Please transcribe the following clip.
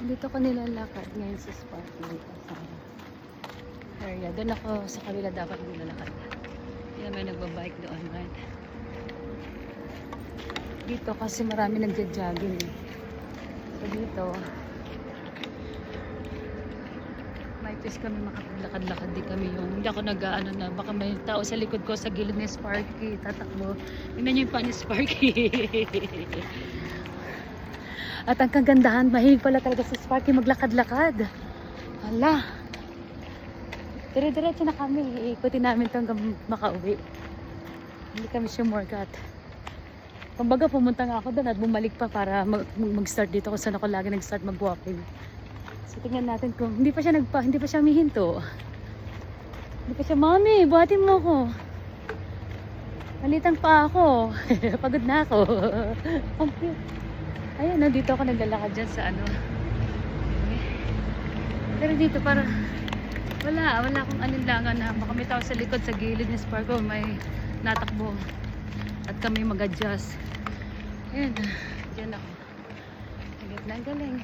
Dito ko nilalakad ngayon sa spot dito sa area. Doon ako sa kabila dapat nilalakad. Yan, may nagbabike doon, right? Dito kasi marami nagja-jogging eh. So dito, may choice kami makapaglakad-lakad di kami yung hindi ako nag-ano na baka may tao sa likod ko sa gilid ni Sparky tatakbo. Tingnan niyo yung pa ni Sparky. At ang kagandahan, mahilig pala talaga si Sparky maglakad-lakad. Hala. Dire-diretso na kami. Iikutin namin ito hanggang makauwi. Hindi kami sumorkat. Kumbaga pumunta nga ako doon at bumalik pa para mag-start dito kung saan ako lagi nag-start mag-walking. So tingnan natin kung hindi pa siya humihinto. Hindi pa siya, Mami, buhatin mo ako. Malitang pa ako. Pagod na ako. Ang cute. Ayan, dito ako naglalakad dyan sa ano. Pero dito para wala akong alinlangan na baka may tao sa likod sa gilid ni Sparko may natakbo at kami mag-adjust. Ayan, dyan ako. Galing.